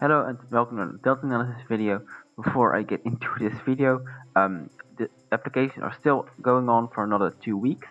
Hello and welcome to the Delta Analysis video. Before I get into this video, the applications are still going on for another 2 weeks,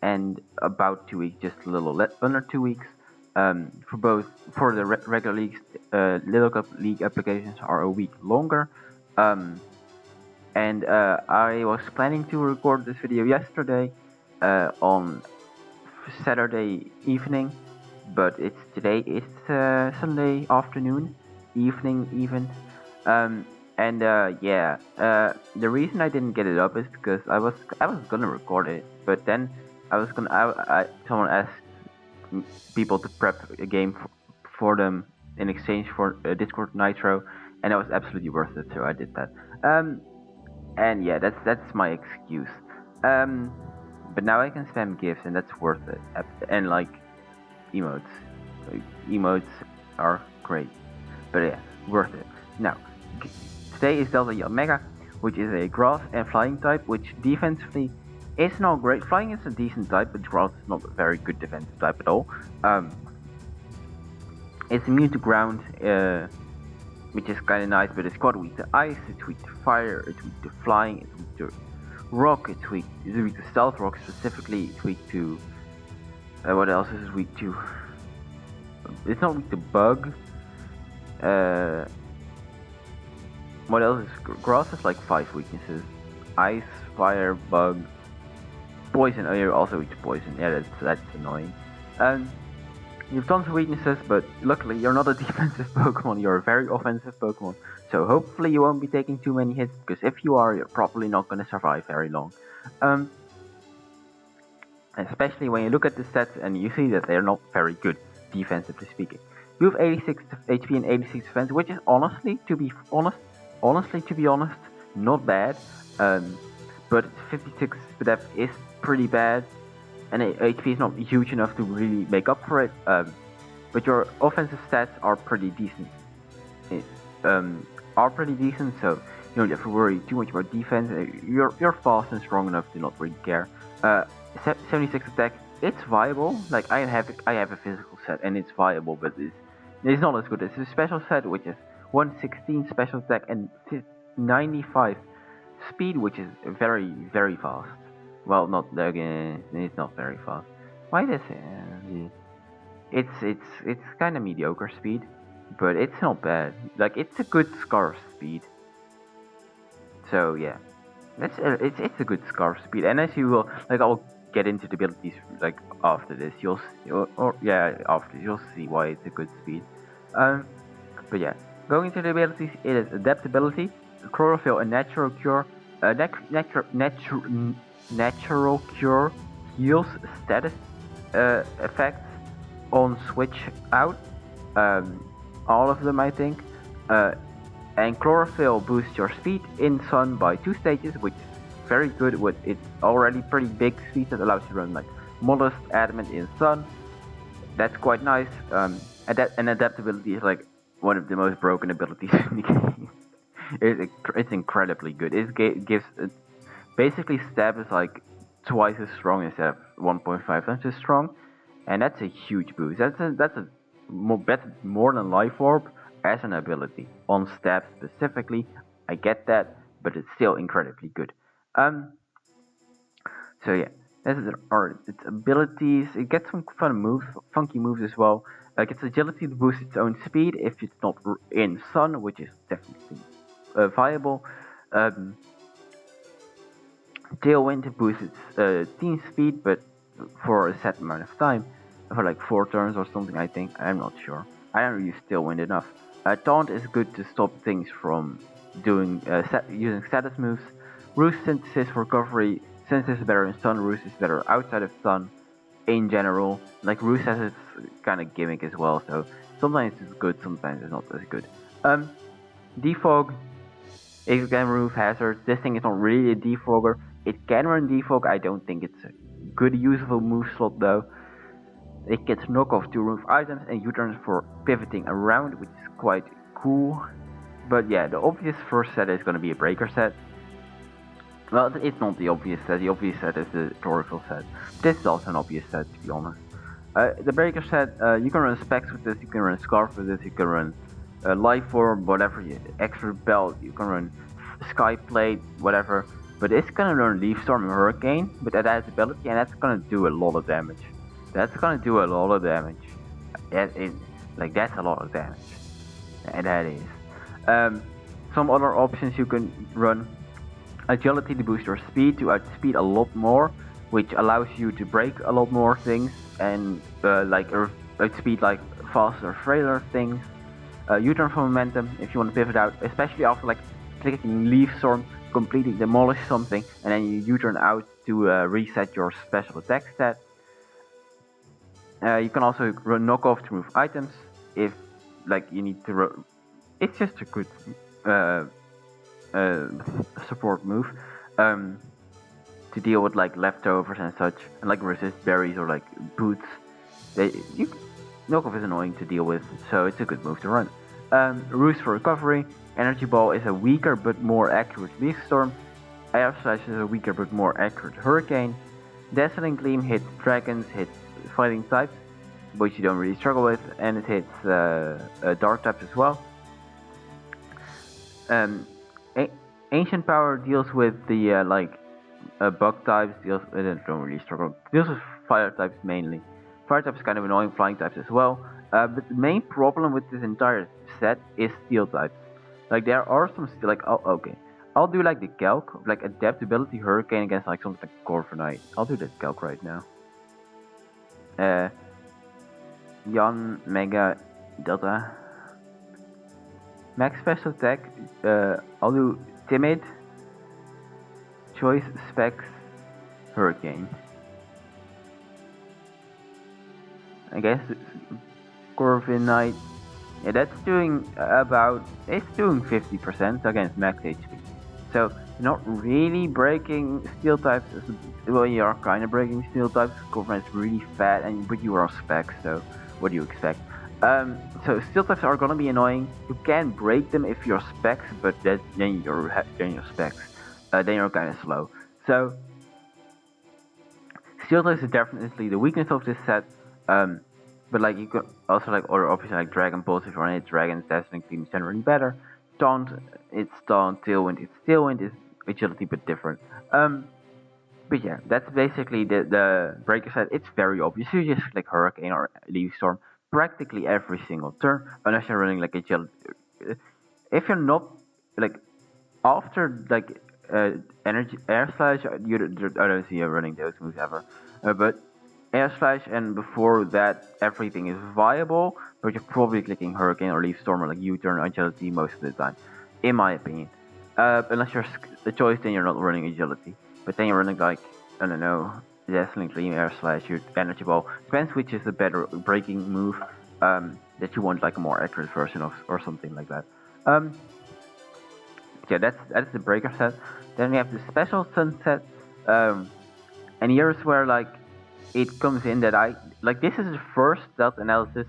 and about 2 weeks, just a little under 2 weeks. For both for the regular leagues, Little Cup League applications are a week longer. And I was planning to record this video yesterday, on Saturday evening, but it's today. It's Sunday afternoon, evening even. And yeah, the reason I didn't get it up is because I was gonna record it, but then someone asked people to prep a game for them in exchange for Discord Nitro, and it was absolutely worth it, so I did that. And yeah, that's my excuse. Um, but now I can spam gifs, and that's worth it. And like emotes, emotes are great. But yeah, worth it. Now, today is Delta Yanmega, which is a grass and flying type, which defensively is not great. Flying is a decent type, but grass is not a very good defensive type at all. It's immune to ground, which is kind of nice, but it's quite weak to ice, it's weak to fire, it's weak to flying, it's weak to rock, it's weak to stealth rock specifically, it's weak to... what else is it weak to? It's not weak to bug. What else is... Grass has like 5 weaknesses. Ice, fire, bug, poison. Oh, you're also weak to poison. Yeah, that's annoying. You have tons of weaknesses, but luckily you're not a defensive Pokemon, you're a very offensive Pokemon. So hopefully you won't be taking too many hits, because if you are, you're probably not going to survive very long. Especially when you look at the stats and you see that they're not very good, defensively speaking. You have 86 HP and 86 defense, which is honestly, to be honest, not bad. But 56 depth is pretty bad, and HP is not huge enough to really make up for it. But your offensive stats are pretty decent. So you don't have to worry too much about defense. You're fast and strong enough to not really care. 76 attack, it's viable. Like I have a physical set and it's viable, but it's not as good as a special set, which is 116 special attack and 95 speed, which is very, very fast. Well, not again. It's not very fast. Why this? It's kind of mediocre speed, but it's not bad. Like it's a good scarf speed. So yeah, it's a good scarf speed. And as you will, like I'll get into the abilities like after this. You'll see why it's a good speed. But yeah, going into the abilities, it is adaptability, chlorophyll, and natural cure. Natural cure heals status effects on switch out. All of them, I think. And chlorophyll boosts your speed in sun by 2 stages, which is very good with its already pretty big speed that allows you to run like modest adamant in sun. That's quite nice. And adaptability is like one of the most broken abilities in the game. It's incredibly good. It gives basically stab is like twice as strong instead of 1.5 times as strong, and that's a huge boost. That's more than Life Orb as an ability on stab specifically. I get that, but it's still incredibly good. So yeah, that's its abilities. It gets some fun moves, funky moves as well. Like its agility to boost its own speed if it's not in sun, which is definitely viable. Tailwind boosts its team speed, but for a set amount of time, for like 4 turns or something. I think I'm not sure. I don't use Tailwind enough. Taunt is good to stop things from doing using status moves. Roost Synthesis for recovery. Synthesis is better in sun. Roost is better outside of sun. In general, like Roost has its kind of gimmick as well. So sometimes it's good, sometimes it's not as good. Defog. It can remove hazards. This thing is not really a defogger. It can run defog. I don't think it's a good usable move slot though. It gets knockoff to remove items and U-turns for pivoting around, which is quite cool. But yeah, the obvious first set is going to be a breaker set. Well, it's not the obvious set. The obvious set is the chlorophyll set. This is also an obvious set, to be honest. The breaker set, you can run specs with this, you can run scarf with this, you can run Life Orb, whatever, extra belt, you can run Sky Plate, whatever. But it's gonna run Leaf Storm and Hurricane with that ability, and that's gonna do a lot of damage. That's gonna do a lot of damage. That's a lot of damage. And that is. Some other options you can run: Agility to boost your speed, to outspeed a lot more, which allows you to break a lot more things and outspeed like faster, frailer things. U-turn for momentum if you want to pivot out, especially after like clicking Leaf Storm, completely demolish something, and then you U-turn out to reset your special attack stat. You can also run knockoff to move items if like you need to. It's just a good support move to deal with like leftovers and such, and like resist berries or like boots. Knockoff is annoying to deal with, so it's a good move to run. Roost for recovery. Energy Ball is a weaker but more accurate Leaf Storm. Air Slash is a weaker but more accurate Hurricane. Dazzling Gleam hits dragons, hits fighting types, which you don't really struggle with, and it hits dark types as well. Ancient Power deals with the bug types, don't really struggle. Deals with fire types mainly. Fire types is kind of annoying, flying types as well. But the main problem with this entire set is steel types. Like there are some steel, like okay, I'll do like the calc, like adaptability Hurricane against like something like Corviknight. I'll do that calc right now. Yanmega Delta. Max special attack. I'll do Timid. Choice Specs Hurricane. I guess Corviknight. Yeah, that's doing it's doing 50% against max HP. So you're not really breaking steel types. Well, you are kind of breaking steel types. Corviknight's really fat, but you are specs. So what do you expect? So steel types are gonna be annoying. You can break them if you're specs, but then you're specs. Then you're kind of slow. So steel types is definitely the weakness of this set. But like you could also like other options like Dragon Pulse if you want to hit dragons, Dazzling Gleam is generally better. Taunt, it's Taunt, Tailwind, is agility but different. But yeah, that's basically the breaker set. It's very obvious. You just click Hurricane or Leaf Storm practically every single turn, unless you're running like agility. If you're not like after like energy air slash, I don't see you running those moves ever. But Air Slash and before that everything is viable, but you're probably clicking Hurricane or Leaf Storm or like U-turn agility most of the time, in my opinion. Unless you're a choice, then you're not running agility. But then you're running like, I don't know, Dazzling Gleam, Air Slash, your Energy Ball. Depends which is the better breaking move that you want, like a more accurate version of or something like that. Yeah, that's the breaker set. Then we have the special sunset. And here's where like it comes in that this is the first delta analysis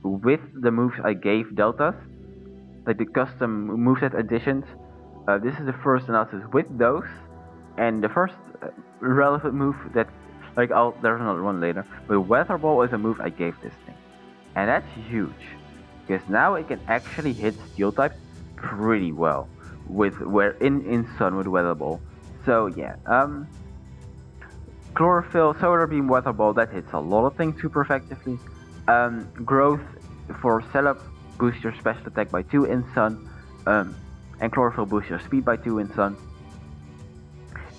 with the moves I gave deltas, like the custom moveset additions. This is the first analysis with those, and the first relevant move that there's another one later. But Weather Ball is a move I gave this thing, and that's huge because now it can actually hit steel types pretty well in Sun with Weather Ball. So yeah, Chlorophyll, Solar Beam, Weather Ball, that hits a lot of things super effectively. Growth for setup boosts your special attack by 2 in Sun, and Chlorophyll boosts your speed by 2 in Sun.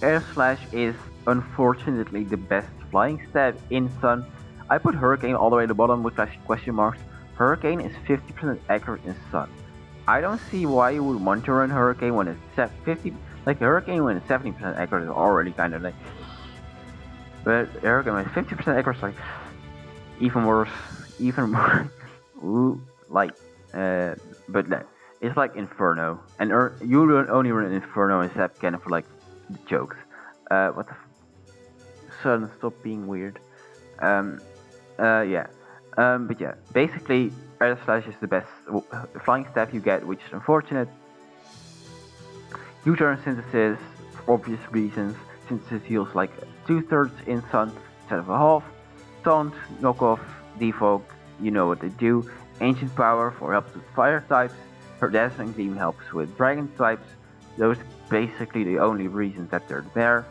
Air Slash is unfortunately the best flying stab in Sun. I put Hurricane all the way to the bottom with question marks. Hurricane is 50% accurate in Sun. I don't see why you would want to run Hurricane when it's 50. Like Hurricane when it's 70% accurate is already kind of like. But Hurricane with 50% accuracy, like even worse, even more. Ooh, like, but no, it's like Inferno, and you only run Inferno and Zap Cannon for like the jokes. What the? Sun, stop being weird. Yeah. But yeah, basically, Air Slash is the best flying stab you get, which is unfortunate. U-turn Synthesis, for obvious reasons. Synthesis heals like 2/3 in Sun instead of a half. Taunt, Knockoff, Defog, you know what they do. Ancient Power for helps with fire types. Her Dazzling Gleam helps with dragon types. Those are basically the only reasons that they're there.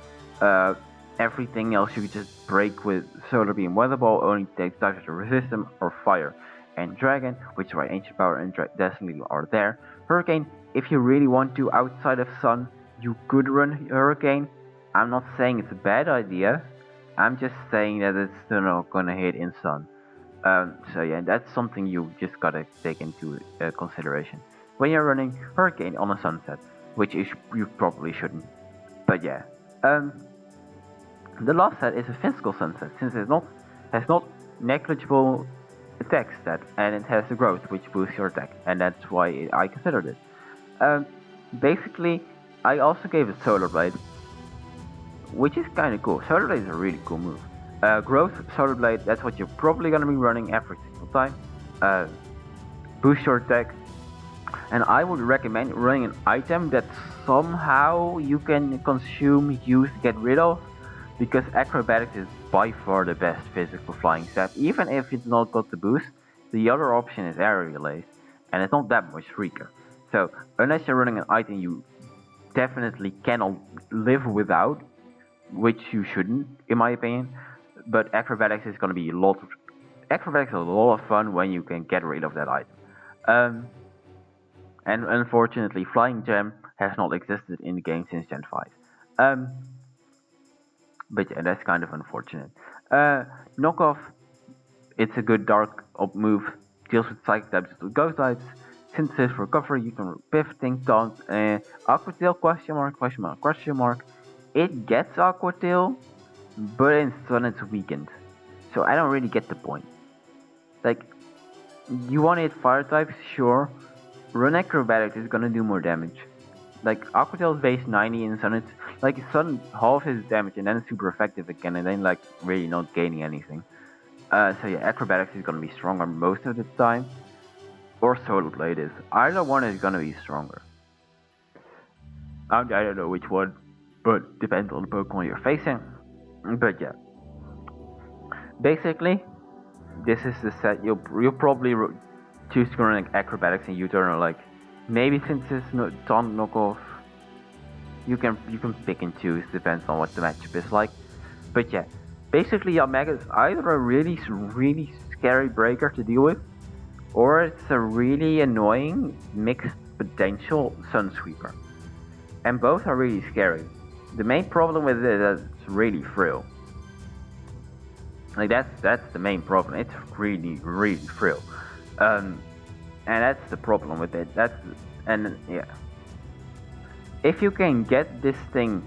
Everything else you just break with Solar Beam, Weather Ball, only takes types to resist them, or Fire and Dragon, which is why Ancient Power and Dazzling Gleam are there. Hurricane, if you really want to, outside of Sun, you could run Hurricane. I'm not saying it's a bad idea. I'm just saying that it's still not gonna hit in Sun. So yeah, that's something you just gotta take into consideration when you're running Hurricane on a Sunset, which you probably shouldn't. But yeah, the last set is a physical Sunset, since it has not negligible attack stat, and it has the growth, which boosts your attack, and that's why I considered it. Basically, I also gave it Solar Blade, which is kind of cool. Solar Blade is a really cool move. Growth, Solar Blade, that's what you're probably going to be running every single time. Boost your attack. And I would recommend running an item that somehow you can consume, use, get rid of. Because Acrobatics is by far the best physical flying step. Even if it's not got the boost, the other option is Aerial Ace. And it's not that much weaker. So, unless you're running an item you definitely cannot live without, which you shouldn't, in my opinion. But Acrobatics is going to be Acrobatics is a lot of fun when you can get rid of that item. And unfortunately, Flying Gem has not existed in the game since Gen 5. But yeah, that's kind of unfortunate. Knockoff, it's a good dark up move. Deals with Psychic types with Ghost types. Synthesis for cover, you can pivoting, taunt, Aqua Tail, question mark. It gets Aqua Tail, but in Sun it's weakened. So I don't really get the point. Like, you want to hit fire types, sure. Run Acrobatics is gonna do more damage. Like, Aqua Tail is base 90 in Sun, it's like Sun half his damage and then it's super effective again and then like really not gaining anything. So yeah, Acrobatics is gonna be stronger most of the time. Or Solar Blade is. Either one is gonna be stronger. I don't know which one, but depends on the Pokemon you're facing. But yeah, basically, this is the set you'll probably choose to run like Acrobatics and U-turn, or like maybe since it's Taunt knockoff, you can pick and choose, depends on what the matchup is like. But yeah, basically Yanmega is either a really scary breaker to deal with, or it's a really annoying mixed potential Sun Sweeper. And both are really scary. The main problem with it is it's really frill. Like that's the main problem. It's really frill. And that's the problem with it. Yeah. If you can get this thing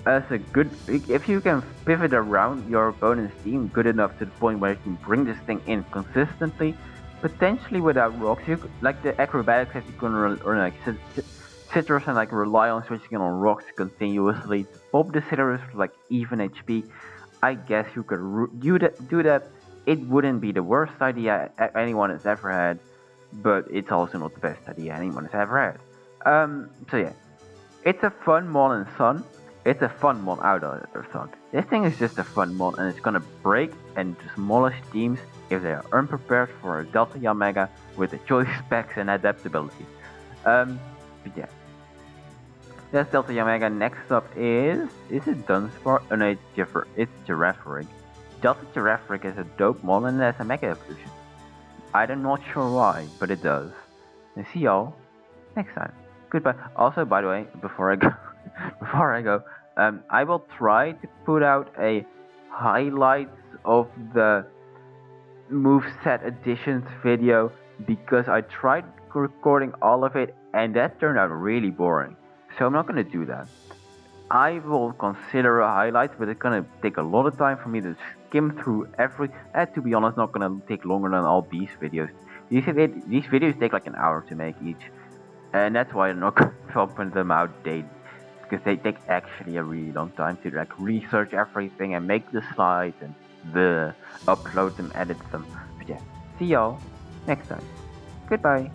as a good, if you can pivot around your opponent's team good enough to the point where you can bring this thing in consistently, potentially without rocks, you could, like the Acrobatics that you can run like Citrus and like rely on switching on rocks continuously to pop the Citrus for like even HP. I guess you could do that. It wouldn't be the worst idea anyone has ever had, but it's also not the best idea anyone has ever had. So yeah, it's a fun mod in Sun. It's a fun mod out of Sun. This thing is just a fun mod, and it's gonna break and demolish teams if they are unprepared for a Delta Yanmega with the choice specs and adaptability. But yeah. That's Delta Yanmega. Next up is it Dunsparce? Oh no, it's Girafarig. Delta Girafarig is a dope mod and it has a Mega Evolution. I'm not sure why, but it does. And see y'all next time. Goodbye. Also, by the way, before I go, I will try to put out a highlights of the moveset additions video because I tried recording all of it and that turned out really boring. So I'm not gonna do that. I will consider a highlight, but it's gonna take a lot of time for me to skim through every. To be honest, not gonna take longer than all these videos. These videos take like an hour to make each, and that's why I'm not gonna put them out daily, because they take actually a really long time to like research everything and make the slides and upload them, edit them. But yeah, see y'all next time. Goodbye.